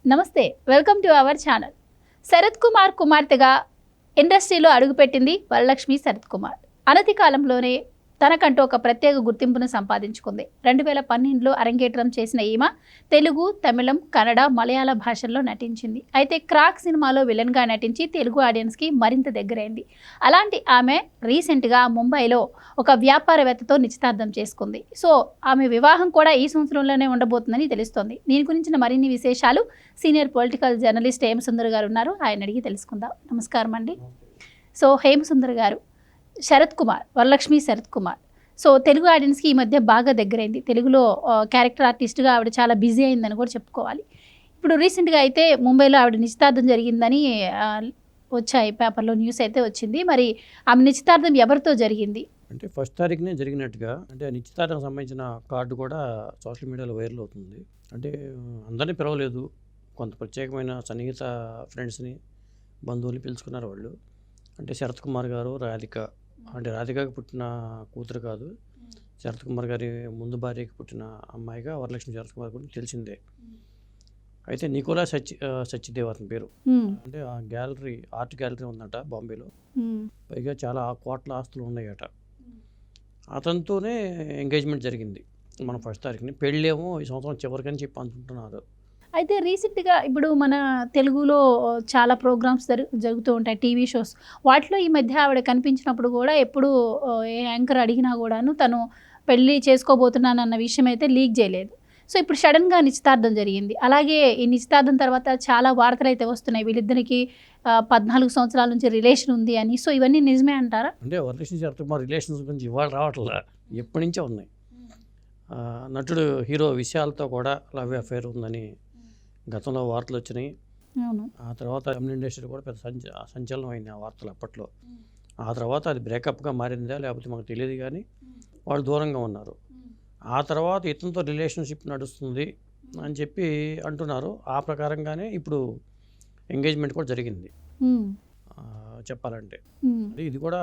నమస్తే, welcome to our channel. Sarath Kumar కుమార్తెగా ఇండస్ట్రీలో అడుగుపెట్టింది వరలక్ష్మి శరత్ కుమార్. అనతి కాలంలోనే తనకంటూ ఒక ప్రత్యేక గుర్తింపును సంపాదించుకుంది. 2012లో అరంగేట్రం చేసిన ఈమె తెలుగు, తమిళం, కన్నడ, మలయాళ భాషల్లో నటించింది. అయితే క్రాక్ సినిమాలో విలన్గా నటించి తెలుగు ఆడియన్స్కి మరింత దగ్గరైంది. అలాంటి ఆమె రీసెంట్గా ముంబైలో ఒక వ్యాపారవేత్తతో నిశ్చితార్థం చేసుకుంది. సో ఆమె వివాహం కూడా ఈ సంవత్సరంలోనే ఉండబోతుందని తెలుస్తోంది. దీని గురించిన మరిన్ని విశేషాలు సీనియర్ పొలిటికల్ జర్నలిస్ట్ హేమసుందర్ గారు ఉన్నారు, ఆయన అడిగి తెలుసుకుందాం. నమస్కారం అండి. సో హేమసుందర్ గారు, శరత్ కుమార్, వరలక్ష్మి శరత్ కుమార్ సో తెలుగు ఆడియన్స్కి ఈ మధ్య బాగా దగ్గరైంది. తెలుగులో క్యారెక్టర్ ఆర్టిస్ట్గా ఆవిడ చాలా బిజీ అయిందని కూడా చెప్పుకోవాలి. ఇప్పుడు రీసెంట్గా అయితే ముంబైలో ఆవిడ నిశ్చితార్థం జరిగిందని వచ్చాయి, పేపర్లో న్యూస్ అయితే వచ్చింది. మరి ఆమె నిశ్చితార్థం ఎవరితో జరిగింది? అంటే ఫస్ట్ తారీఖునే జరిగినట్టుగా, అంటే నిశ్చితార్థం సంబంధించిన కార్డు కూడా సోషల్ మీడియాలో వైరల్ అవుతుంది. అంటే అందరినీ పిలవలేదు, కొంత ప్రత్యేకమైన సన్నిహిత ఫ్రెండ్స్ని, బంధువుల్ని పిలుచుకున్నారు వాళ్ళు. అంటే శరత్ కుమార్ గారు, రాధిక, అంటే రాధికకి పుట్టిన కూతురు కాదు, శరత్ కుమార్ గారి ముందు భార్యకి పుట్టిన అమ్మాయిగా వరలక్ష్మి శరత్ కుమార్ గురించి తెలిసిందే. అయితే నికోలా సచ్దేవ్ అతని పేరు. అంటే ఆ గ్యాలరీ, ఆర్ట్ గ్యాలరీ ఉందట బాంబేలో, పైగా చాలా కోట్ల ఆస్తులు ఉన్నాయట. అతనితోనే ఎంగేజ్మెంట్ జరిగింది మన ఫస్ట్ తారీఖుని. పెళ్ళేమో ఈ సంవత్సరం చివరికని చెప్పి అనుకుంటున్నారు. అయితే రీసెంట్గా ఇప్పుడు మన తెలుగులో చాలా ప్రోగ్రామ్స్ జరుగుతూ ఉంటాయి, టీవీ షోస్. వాటిలో ఈ మధ్య ఆవిడ కనిపించినప్పుడు కూడా ఎప్పుడు ఏ యాంకర్ అడిగినా కూడాను తను పెళ్ళి చేసుకోబోతున్నానన్న విషయం అయితే లీక్ చేయలేదు. సో ఇప్పుడు సడన్గా నిశ్చితార్థం జరిగింది. అలాగే ఈ నిశ్చితార్థం తర్వాత చాలా వార్తలు అయితే వస్తున్నాయి, వీళ్ళిద్దరికి 14 సంవత్సరాల నుంచి రిలేషన్ ఉంది అని. సో ఇవన్నీ నిజమే అంటారా? అంటే వరలక్ష్మి శరత్ కుమార్ రిలేషన్స్ గురించి ఇవాళ రావట్లే, ఎప్పటి నుంచో ఉన్నాయి. నటుడు హీరో విశాల్తో కూడా లవ్ అఫేర్ ఉందని గతంలో వార్తలు వచ్చినాయి. ఆ తర్వాత తమిళ ఇండస్ట్రీ కూడా పెద్ద సంచలనం అయింది ఆ వార్తలు అప్పట్లో. ఆ తర్వాత అది బ్రేకప్గా మారిందా లేకపోతే మాకు తెలియదు, కానీ వాళ్ళు దూరంగా ఉన్నారు. ఆ తర్వాత ఇతనితో రిలేషన్షిప్ నడుస్తుంది అని చెప్పి అంటున్నారు. ఆ ప్రకారంగానే ఇప్పుడు ఎంగేజ్మెంట్ కూడా జరిగింది చెప్పాలంటే. ఇది కూడా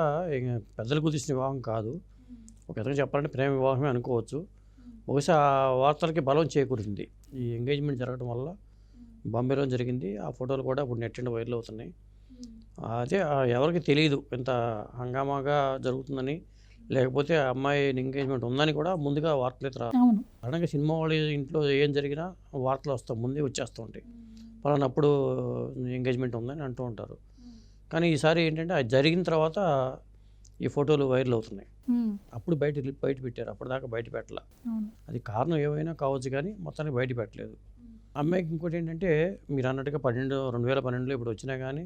పెద్దలు కుదిసిన వివాహం కాదు, ఒక విధంగా చెప్పాలంటే ప్రేమ వివాహమే అనుకోవచ్చు. బహుశా వార్తలకి బలం చేకూరింది ఈ ఎంగేజ్మెంట్ జరగడం వల్ల. బాంబేలో జరిగింది. ఆ ఫోటోలు కూడా ఇప్పుడు నెట్ అండ్ వైరల్ అవుతున్నాయి. అదే ఎవరికి తెలియదు ఇంత హంగామాగా జరుగుతుందని, లేకపోతే ఆ అమ్మాయి ఎంగేజ్మెంట్ ఉందని కూడా ముందుగా వార్తలు అయితే రాదు. అలాగే సినిమా వాళ్ళ ఇంట్లో ఏం జరిగినా వార్తలు వస్తాం, ముందే వచ్చేస్తూ ఉంటాయి. పలానప్పుడు ఎంగేజ్మెంట్ ఉందని అంటూ ఉంటారు. కానీ ఈసారి ఏంటంటే అది జరిగిన తర్వాత ఈ ఫోటోలు వైరల్ అవుతున్నాయి. అప్పుడు బయట పెట్టారు, అప్పటిదాకా బయట పెట్టాల. అది కారణం ఏమైనా కావచ్చు, కానీ మొత్తానికి బయట పెట్టలేదు. అమ్మాయికి ఇంకోటి ఏంటంటే, మీరు అన్నట్టుగా 2012లో ఇప్పుడు వచ్చినా కానీ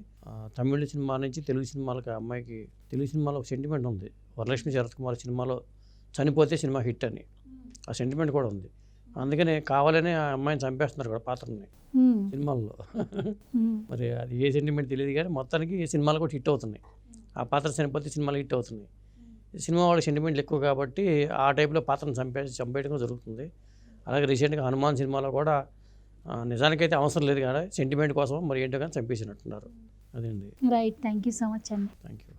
తమిళ సినిమా నుంచి తెలుగు సినిమాలకి అమ్మాయికి, తెలుగు సినిమాలో ఒక సెంటిమెంట్ ఉంది. వరలక్ష్మి శరత్ కుమార్ సినిమాలో చనిపోతే సినిమా హిట్ అని ఆ సెంటిమెంట్ కూడా ఉంది. అందుకనే కావాలనే ఆ అమ్మాయిని చంపేస్తున్నారు కూడా పాత్రని సినిమాల్లో. మరి అది ఏ సెంటిమెంట్ తెలియదు, కానీ మొత్తానికి ఈ సినిమాలు కూడా హిట్ అవుతున్నాయి. ఆ పాత్ర చనిపోతే సినిమాలు హిట్ అవుతున్నాయి. సినిమా వాళ్ళకి సెంటిమెంట్లు ఎక్కువ కాబట్టి ఆ టైప్లో పాత్రను చంపేయడం జరుగుతుంది. అలాగే రీసెంట్గా హనుమాన్ సినిమాలో కూడా నిజానికైతే అవసరం లేదు, కానీ సెంటిమెంట్ కోసం మరి ఏంటో కానీ చంపేసినట్టున్నారు. అదే అండి. Right, thank you so much అండి. Thank you.